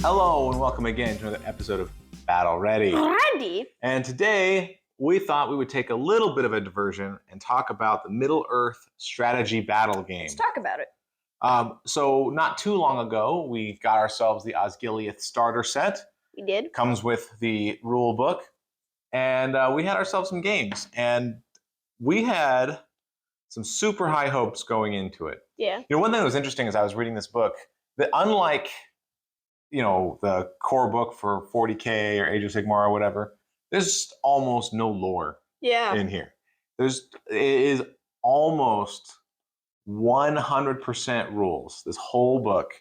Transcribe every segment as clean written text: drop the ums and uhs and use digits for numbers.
Hello and welcome again to another episode of Battle Ready. And today we thought we would take a little bit of a diversion and talk about the Middle-earth strategy battle game. Let's talk about it. So not too long ago, we got ourselves the Osgiliath starter set. We did. Comes with the rule book. And we had ourselves some games. And we had some super high hopes going into it. Yeah. You know, one thing that was interesting as I was reading this book, that unlike the core book for 40K or Age of Sigmar or whatever, there's almost no lore in here. It is almost 100% rules. This whole book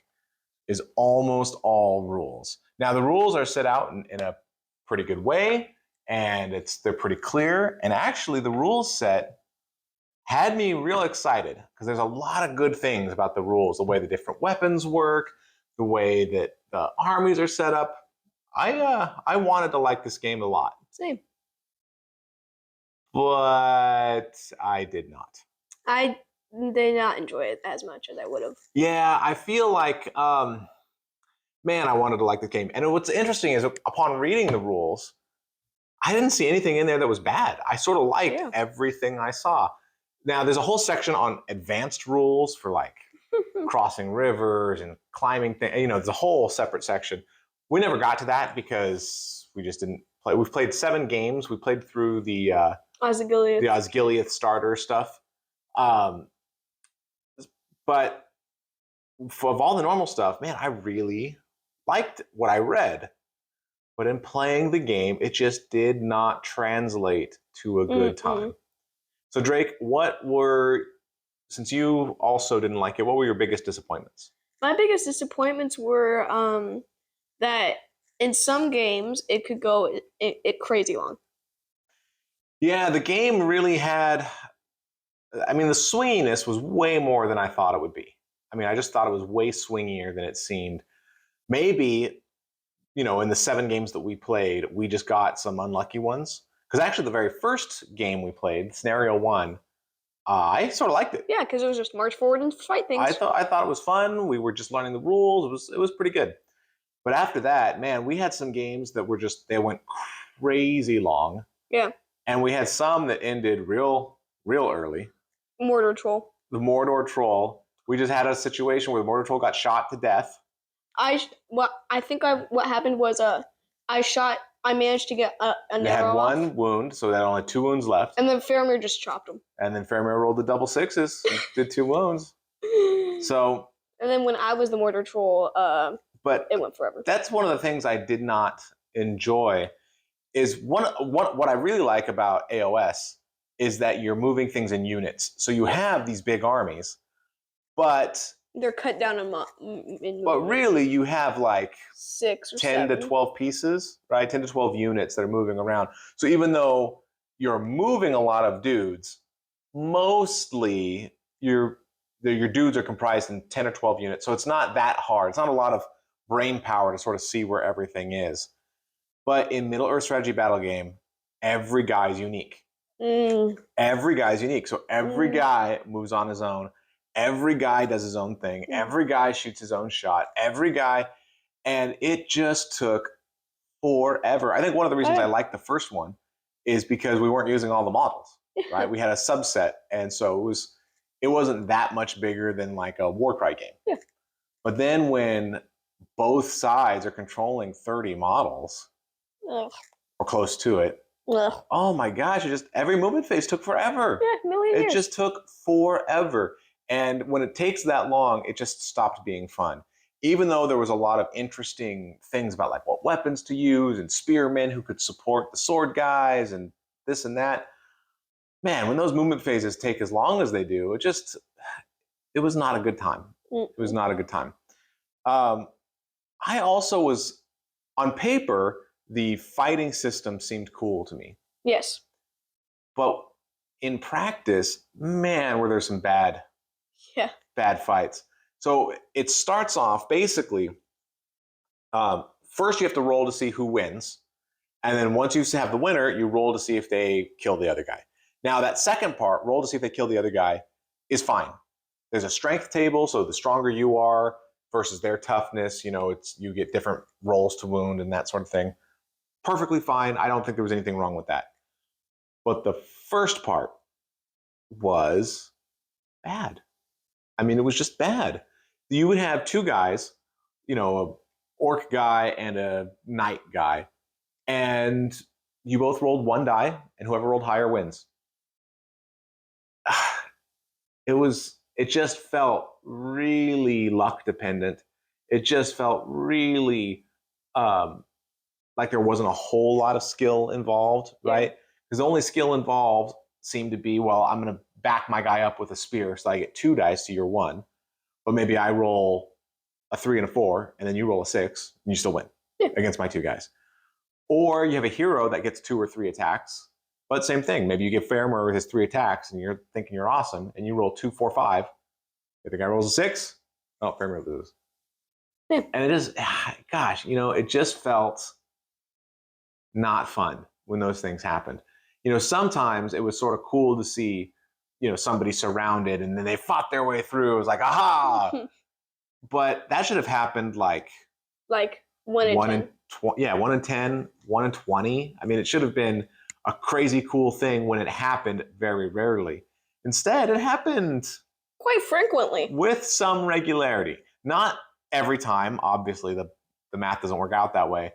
is almost all rules. Now, the rules are set out in a pretty good way, and they're pretty clear. And actually, the rules set had me real excited because there's a lot of good things about the rules, the way the different weapons work, the way that the armies are set up. I wanted to like this game a lot. Same. But I did not. I did not enjoy it as much as I would have. Yeah, I feel like, I wanted to like the game. And what's interesting is upon reading the rules, I didn't see anything in there that was bad. I sort of liked everything I saw. Now, there's a whole section on advanced rules for like crossing rivers and climbing things. There's a whole separate section. We never got to that because we just didn't play. We've played 7 games. We played through the Osgiliath starter stuff. But of all the normal stuff, man, I really liked what I read. But in playing the game, it just did not translate to a good time. So Drake, since you also didn't like it, what were your biggest disappointments? My biggest disappointments were that in some games it could go crazy long. Yeah, the game really had, the swinginess was way more than I thought it would be. I just thought it was way swingier than it seemed. Maybe, in the 7 games that we played, we just got some unlucky ones. Because actually the very first game we played, Scenario 1, I sort of liked it. Yeah, because it was just march forward and fight things. I thought it was fun. We were just learning the rules. It was pretty good. But after that, man, we had some games that they went crazy long. Yeah. And we had some that ended real early. Mordor Troll. The Mordor Troll. We just had a situation where the Mordor Troll got shot to death. What happened was I managed to get an They had arrow one off. wound, so they had only 2 wounds left. And then Faramir just chopped him. And then Faramir rolled the double 6s, did 2 wounds. So. And then when I was the Mordor Troll, but it went forever. That's one of the things I did not enjoy. Is what I really like about AOS is that you're moving things in units. So you have these big armies, but they're cut down but really you have like 6 or 10 7. to 12 pieces, right? 10 to 12 units that are moving around. So even though you're moving a lot of dudes, mostly your dudes are comprised in 10 or 12 units. So it's not that hard. It's not a lot of brain power to sort of see where everything is. But in Middle-earth strategy battle game, every guy is unique. Every guy is unique. So every guy moves on his own. Every guy does his own thing. Every guy shoots his own shot. Every guy. And it just took forever. I think one of the reasons I liked the first one is because we weren't using all the models, right? We had a subset. And so it wasn't that much bigger than like a Warcry game. Yeah. But then when both sides are controlling 30 models, or close to it, oh my gosh, every movement phase took forever. Yeah, million years. It just took forever. And when it takes that long, it just stopped being fun. Even though there was a lot of interesting things about like what weapons to use and spearmen who could support the sword guys and this and that. Man, when those movement phases take as long as they do, it was not a good time. It was not a good time. I also was, on paper, the fighting system seemed cool to me. Yes. But in practice, man, were there some bad fights. So it starts off basically, first you have to roll to see who wins. And then once you have the winner, you roll to see if they kill the other guy. Now that second part, roll to see if they kill the other guy, is fine. There's a strength table, so the stronger you are, versus their toughness. You get different rolls to wound and that sort of thing. Perfectly fine. I don't think there was anything wrong with that. But the first part was bad. I mean, it was just bad. You would have two guys, a orc guy and a knight guy, and you both rolled one die, and whoever rolled higher wins. It just felt really luck dependent. It just felt really like there wasn't a whole lot of skill involved, right? Because the only skill involved seemed to be, well, I'm going to back my guy up with a spear so I get 2 dice to your 1. But maybe I roll a 3 and a 4, and then you roll a 6, and you still win against my 2 guys. Or you have a hero that gets 2 or 3 attacks, but same thing. Maybe you give Faramir his 3 attacks, and you're thinking you're awesome, and you roll 2, 4, 5. If the guy rolls a 6, oh, Faramir loses. Yeah. And it is, gosh, it just felt not fun when those things happened. Sometimes it was sort of cool to see, somebody surrounded and then they fought their way through. It was like, aha! But that should have happened like 1 in 10. 1 in 10, 1 in 20. I mean, it should have been a crazy cool thing when it happened very rarely. Instead, it happened quite frequently with some regularity. Not every time, obviously the math doesn't work out that way,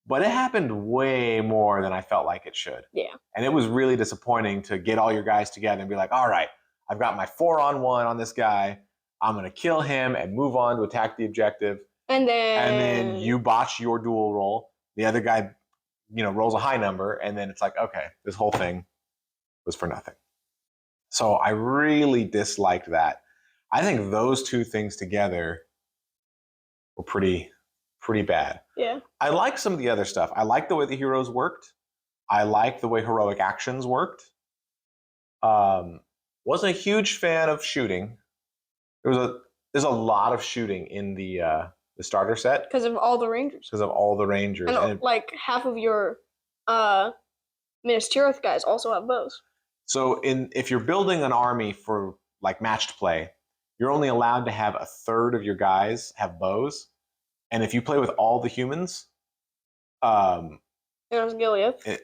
but it happened way more than I felt like it should. Yeah. And it was really disappointing to get all your guys together and be like, all right, I've got my 4-on-1 on this guy. I'm going to kill him and move on to attack the objective. And then you botch your duel roll. The other guy, rolls a high number, and then it's like, okay, this whole thing was for nothing. So I really disliked that. I think those two things together were pretty bad. Yeah. I like some of the other stuff. I like the way the heroes worked. I like the way heroic actions worked. Wasn't a huge fan of shooting. There's a lot of shooting in the starter set because of all the rangers. And like half of your Minas Tirith guys also have bows. So if you're building an army for like matched play, you're only allowed to have a third of your guys have bows. And if you play with all the humans, in Osgiliath. In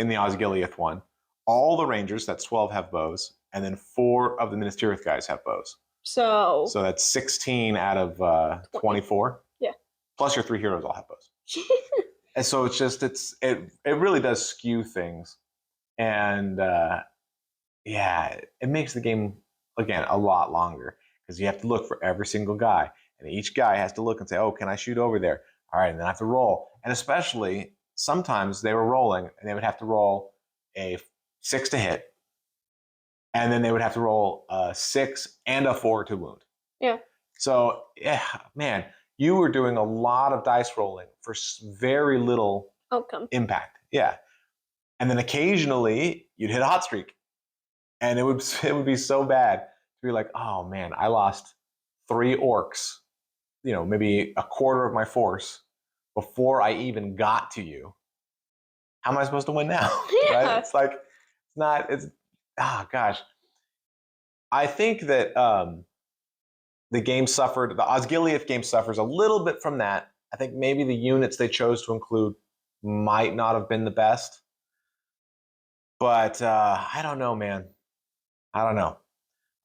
the Osgiliath one, all the rangers, that's 12, have bows, and then 4 of the Minas Tirith guys have bows. So that's 16 out of 24. Yeah. Plus your 3 heroes all have bows. And so it really does skew things. And it makes the game, again, a lot longer because you have to look for every single guy. And each guy has to look and say, oh, can I shoot over there? All right, and then I have to roll. And especially, sometimes they were rolling, and they would have to roll a 6 to hit, and then they would have to roll a 6 and a 4 to wound. Yeah. So, man, you were doing a lot of dice rolling for very little outcome impact. Yeah. And then occasionally, you'd hit a hot streak. And it would be so bad to be like, oh, man, I lost 3 orcs, maybe a quarter of my force before I even got to you. How am I supposed to win now? Yeah. Right? It's like, gosh. I think that the Osgiliath game suffers a little bit from that. I think maybe the units they chose to include might not have been the best. But I don't know, man. I don't know.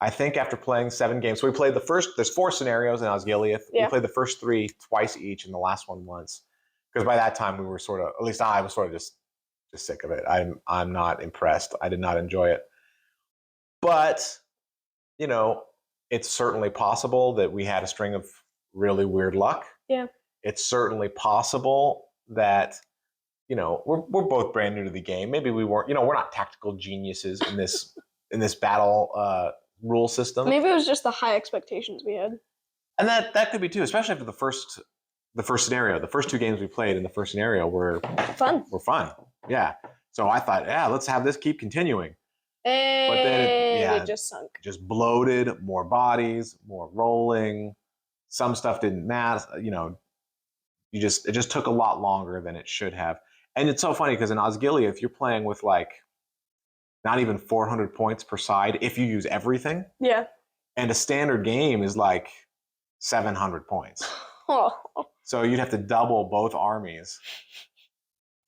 I think after playing 7 games, so we played there's 4 scenarios in Osgiliath. Yeah. We played the first 3 twice each and the last one once. Because by that time we were sort of, at least I was sort of just sick of it. I'm not impressed. I did not enjoy it. But, it's certainly possible that we had a string of really weird luck. Yeah. It's certainly possible that, we're both brand new to the game. Maybe we weren't, we're not tactical geniuses in this battle rule system. Maybe it was just the high expectations we had. And that could be too, especially after the first scenario. The first 2 games we played in the first scenario were fun. Yeah. So I thought, let's have this keep continuing. And but then it just sunk. Just bloated, more bodies, more rolling. Some stuff didn't matter. It just took a lot longer than it should have. And it's so funny because in Osgiliath, you're playing with like not even 400 points per side if you use everything. Yeah. And a standard game is like 700 points. Oh. So you'd have to double both armies.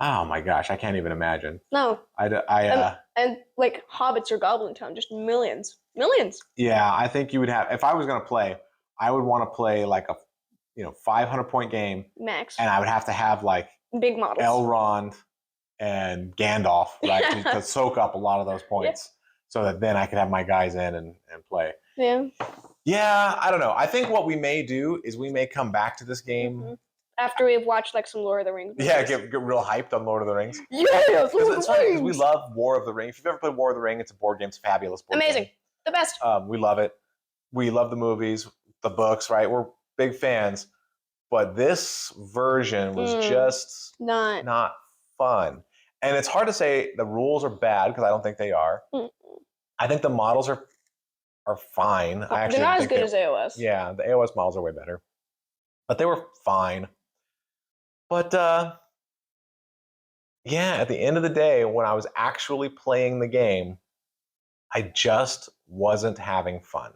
Oh my gosh, I can't even imagine. No. And like hobbits or Goblin Town, just millions. Yeah, I think you would have. If I was going to play, I would want to play like a 500-point game Max. and I would have to have like big models. Elrond and Gandalf, right, to soak up a lot of those points, so that then I could have my guys in and play. Yeah. Yeah, I don't know. I think what we may do is we may come back to this game after we've watched like some Lord of the Rings movies. Yeah, get real hyped on Lord of the Rings. Yes, Lord of the Rings. We love War of the Ring. If you've ever played War of the Ring, it's a board game. It's a fabulous board game. Amazing. The best. We love it. We love the movies, the books, right? We're big fans. But this version was just not fun. And it's hard to say the rules are bad because I don't think they are. I think the models are fine. They're not as good as AOS. Yeah, the AOS models are way better. But they were fine. But yeah, at the end of the day, when I was actually playing the game, I just wasn't having fun.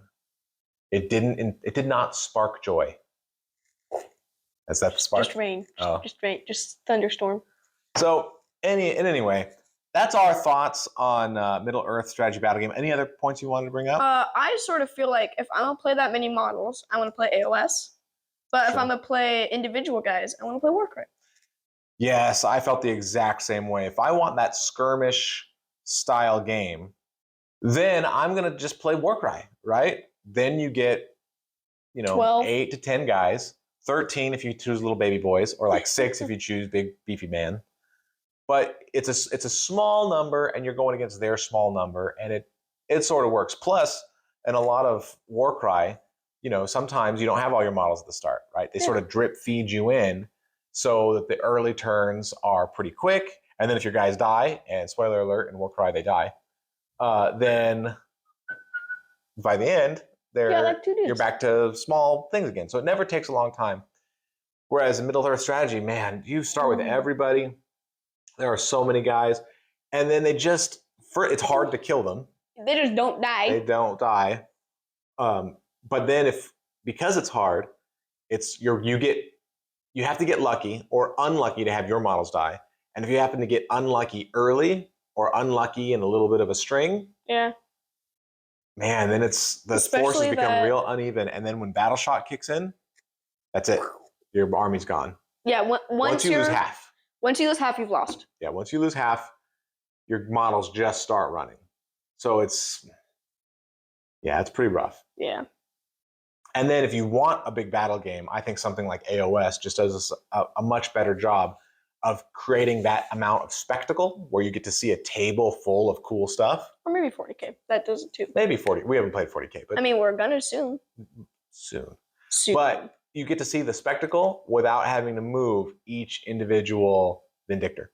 It did not spark joy. Is that the spark? Just rain. Oh. Just rain. Just thunderstorm. So anyway, that's our thoughts on Middle Earth strategy battle game. Any other points you wanted to bring up? I sort of feel like if I don't play that many models, I want to play AOS. But if I'm going to play individual guys, I want to play Warcry. Yes, I felt the exact same way. If I want that skirmish style game, then I'm going to just play Warcry, right? Then you get, 12. 8 to 10 guys, 13 if you choose little baby boys, or like 6 if you choose big beefy man. But it's a small number, and you're going against their small number, and it sort of works. Plus, in a lot of Warcry, sometimes you don't have all your models at the start, right? They sort of drip feed you in so that the early turns are pretty quick. And then if your guys die, and spoiler alert, in Warcry they die, then by the end, you're back to small things again. So it never takes a long time. Whereas in Middle Earth strategy, man, you start with everybody. There are so many guys. And then it's hard to kill them. They just don't die. They don't die. But then because it's hard, you have to get lucky or unlucky to have your models die. And if you happen to get unlucky early or unlucky in a little bit of a string, man, then the forces become real uneven. And then when battle shot kicks in, that's it. Your army's gone. Yeah, once you lose half. Once you lose half, you've lost. Yeah, once you lose half, your models just start running. So it's pretty rough. Yeah. And then if you want a big battle game, I think something like AOS just does a much better job of creating that amount of spectacle where you get to see a table full of cool stuff. Or maybe 40K. That does it too. Maybe 40. We haven't played 40K, but we're gonna soon. Soon. But you get to see the spectacle without having to move each individual Vindictor.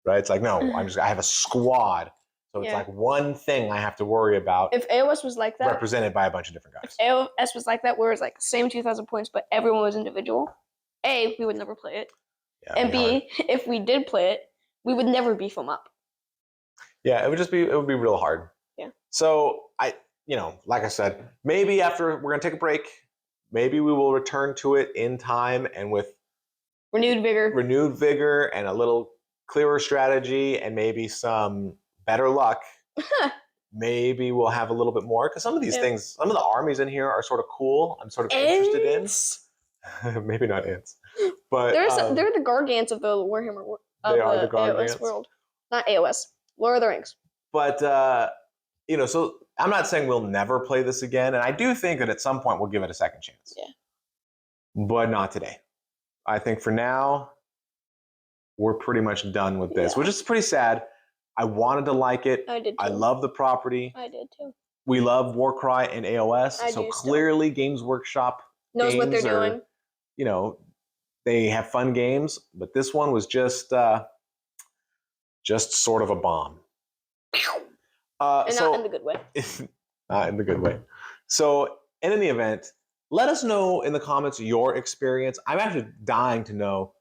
Right? It's like, no, I have a squad. So it's like one thing I have to worry about. If AOS was like that, represented by a bunch of different guys. If AOS was like that, where it's like same 2,000 points, but everyone was individual, A, we would never play it. Yeah, and B, if we did play it, we would never beef them up. Yeah, it would be real hard. Yeah. So like I said, maybe after we're gonna take a break, maybe we will return to it in time and with renewed vigor and a little clearer strategy and maybe some better luck. Maybe we'll have a little bit more because some of these things, some of the armies in here are sort of cool. I'm sort of interested in. Maybe not ants, but they're the Gargants of the Warhammer. They are the Gargants. AOS world, not AOS. Lord of the Rings. But so I'm not saying we'll never play this again, and I do think that at some point we'll give it a second chance. Yeah. But not today. I think for now we're pretty much done with this, which is pretty sad. I wanted to like it. I did too. I love the property. I did too. We love Warcry and AOS. So clearly Games Workshop knows what they're doing. They have fun games, but this one was just sort of a bomb. And not in the good way. Not in the good way. So in any event, let us know in the comments your experience. I'm actually dying to know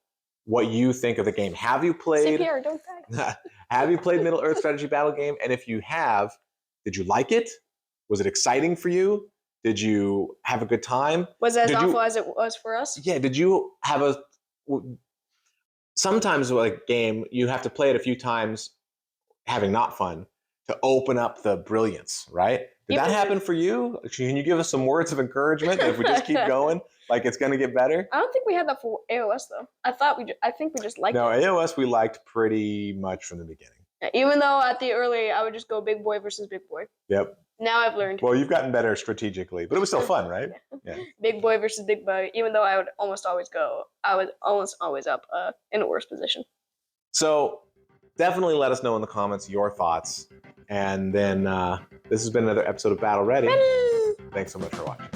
what you think of the game. Have you played? CPR, don't die. Have you played Middle Earth strategy battle game? And if you have, did you like it? Was it exciting for you? Did you have a good time? Was it as awful as it was for us? Yeah. Did you have sometimes like a game, you have to play it a few times, having not fun, to open up the brilliance, right? Did that happen for you? Can you give us some words of encouragement that if we just keep going, like it's going to get better? I don't think we had that for AOS though. I think we just liked it. No, AOS we liked pretty much from the beginning. Yeah, even though at the early I would just go big boy versus big boy. Yep. Now I've learned. Well, you've gotten better strategically, but it was still fun, right? Yeah. Big boy versus big boy. Even though I was almost always up in a worse position. So definitely let us know in the comments your thoughts. And then this has been another episode of Battle Ready. Thanks so much for watching.